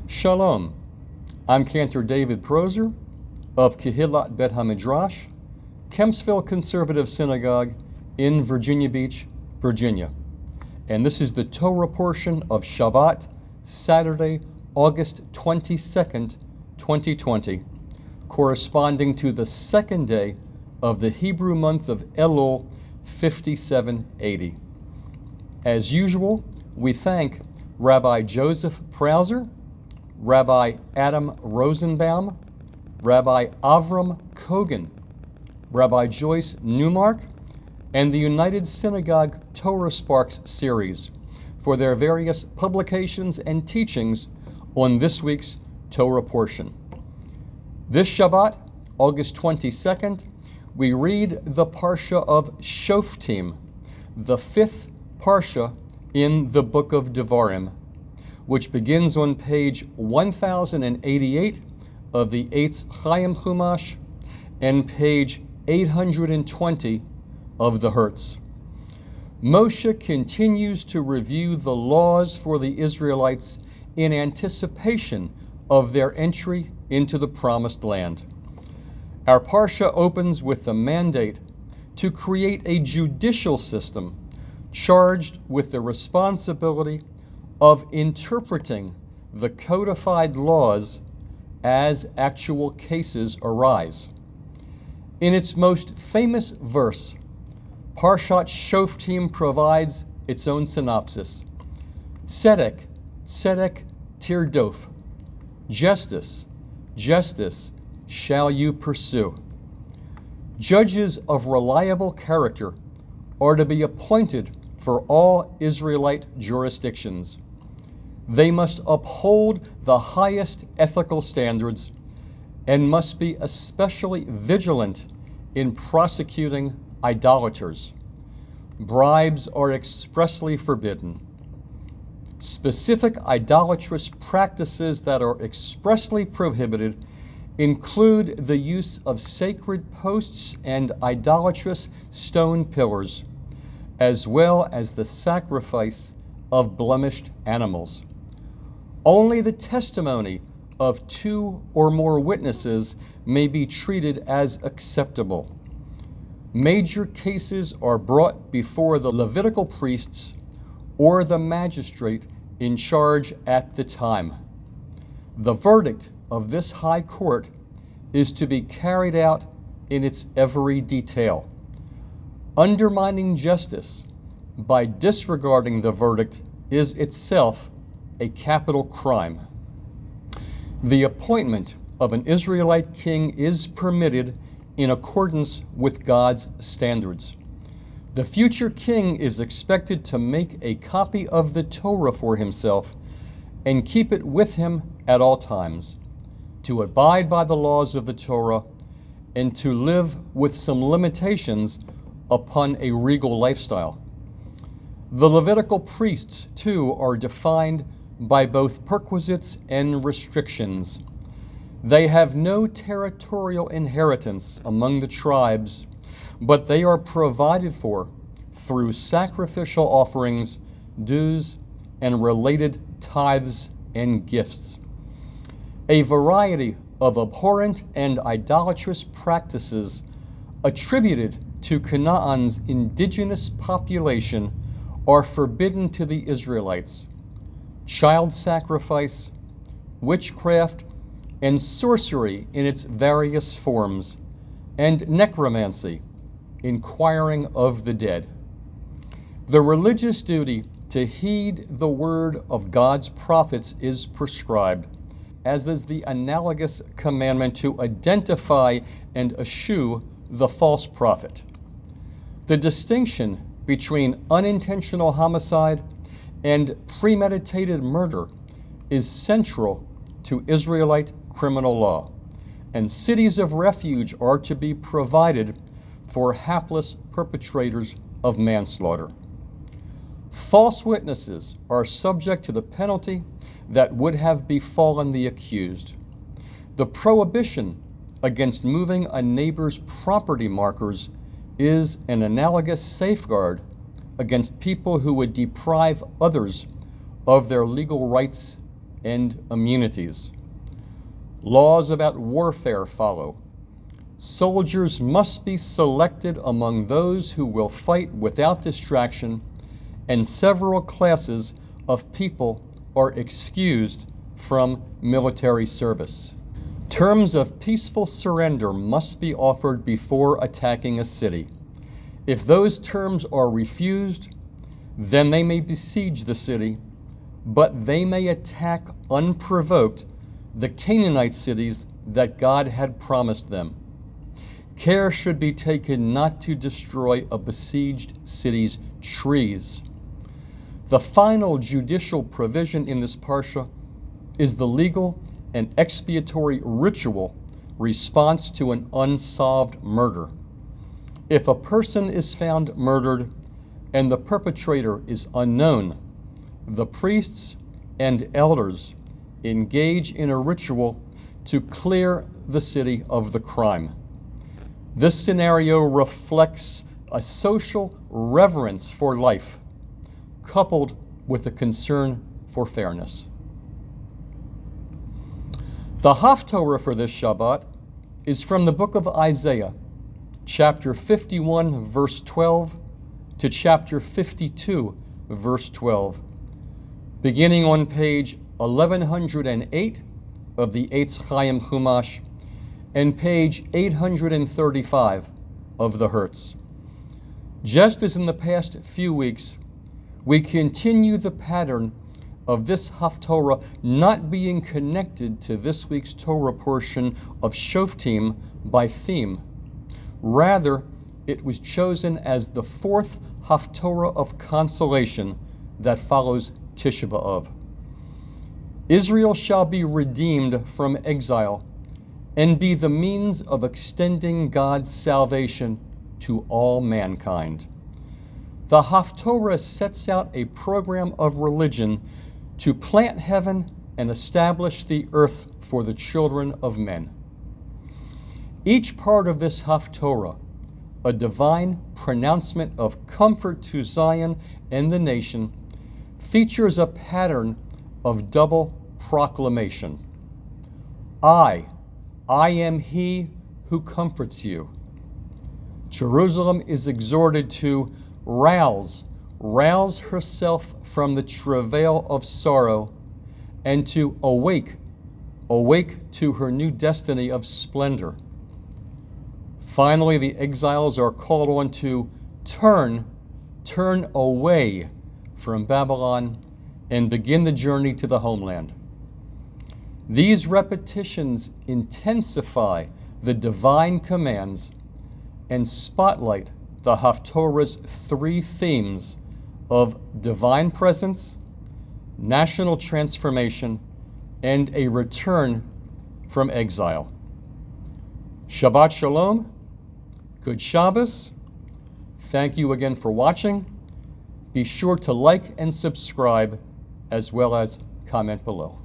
Shalom. I'm Cantor David Prozer of Kehillat Bet HaMidrash, Kempsville Conservative Synagogue in Virginia Beach, Virginia. And this is the Torah portion of Shabbat, Saturday, August 22nd, 2020, corresponding to the second day of the Hebrew month of Elul 5780. As usual, we thank Rabbi Joseph Prauser, Rabbi Adam Rosenbaum, Rabbi Avram Kogan, Rabbi Joyce Newmark, and the United Synagogue Torah Sparks series for their various publications and teachings on this week's Torah portion. This Shabbat, August 22nd, we read the Parsha of Shoftim, the fifth Parsha in the book of Devarim, which begins on page 1088 of the Eitz Chaim Chumash and page 820 of the Hertz. Moshe continues to review the laws for the Israelites in anticipation of their entry into the Promised Land. Our Parsha opens with the mandate to create a judicial system charged with the responsibility of interpreting the codified laws as actual cases arise. In its most famous verse, Parshat Shoftim provides its own synopsis. Tzedek, tzedek tirdof. Justice, justice shall you pursue. Judges of reliable character are to be appointed for all Israelite jurisdictions. They must uphold the highest ethical standards and must be especially vigilant in prosecuting idolaters. Bribes are expressly forbidden. Specific idolatrous practices that are expressly prohibited include the use of sacred posts and idolatrous stone pillars, as well as the sacrifice of blemished animals. Only the testimony of two or more witnesses may be treated as acceptable. Major cases are brought before the Levitical priests or the magistrate in charge at the time. The verdict of this high court is to be carried out in its every detail. Undermining justice by disregarding the verdict is itself a capital crime. The appointment of an Israelite king is permitted in accordance with God's standards. The future king is expected to make a copy of the Torah for himself and keep it with him at all times, to abide by the laws of the Torah, and to live with some limitations upon a regal lifestyle. The Levitical priests, too, are defined by both perquisites and restrictions. They have no territorial inheritance among the tribes, but they are provided for through sacrificial offerings, dues, and related tithes and gifts. A variety of abhorrent and idolatrous practices attributed to Canaan's indigenous population are forbidden to the Israelites. Child sacrifice, witchcraft, and sorcery in its various forms, and necromancy, inquiring of the dead. The religious duty to heed the word of God's prophets is prescribed, as is the analogous commandment to identify and eschew the false prophet. The distinction between unintentional homicide and premeditated murder is central to Israelite criminal law, and cities of refuge are to be provided for hapless perpetrators of manslaughter. False witnesses are subject to the penalty that would have befallen the accused. The prohibition against moving a neighbor's property markers is an analogous safeguard against people who would deprive others of their legal rights and immunities. Laws about warfare follow. Soldiers must be selected among those who will fight without distraction, and several classes of people are excused from military service. Terms of peaceful surrender must be offered before attacking a city. If those terms are refused, then they may besiege the city, but they may attack unprovoked the Canaanite cities that God had promised them. Care should be taken not to destroy a besieged city's trees. The final judicial provision in this parsha is the legal and expiatory ritual response to an unsolved murder. If a person is found murdered and the perpetrator is unknown, the priests and elders engage in a ritual to clear the city of the crime. This scenario reflects a social reverence for life, coupled with a concern for fairness. The Haftorah for this Shabbat is from the book of Isaiah, chapter 51, verse 12, to chapter 52, verse 12, beginning on page 1108 of the Eitz Chaim Chumash and page 835 of the Hertz. Just as in the past few weeks, we continue the pattern of this Haftorah not being connected to this week's Torah portion of Shoftim by theme. Rather, it was chosen as the fourth Haftorah of consolation that follows Tisha B'Av. Israel shall be redeemed from exile and be the means of extending God's salvation to all mankind. The Haftorah sets out a program of religion to plant heaven and establish the earth for the children of men. Each part of this Haftorah, a divine pronouncement of comfort to Zion and the nation, features a pattern of double proclamation. I am he who comforts you. Jerusalem is exhorted to rouse herself from the travail of sorrow, and to awake to her new destiny of splendor. Finally, the exiles are called on to turn away from Babylon and begin the journey to the homeland. These repetitions intensify the divine commands and spotlight the Haftorah's three themes of divine presence, national transformation, and a return from exile. Shabbat Shalom, good Shabbos. Thank you again for watching. Be sure to like and subscribe, as well as comment below.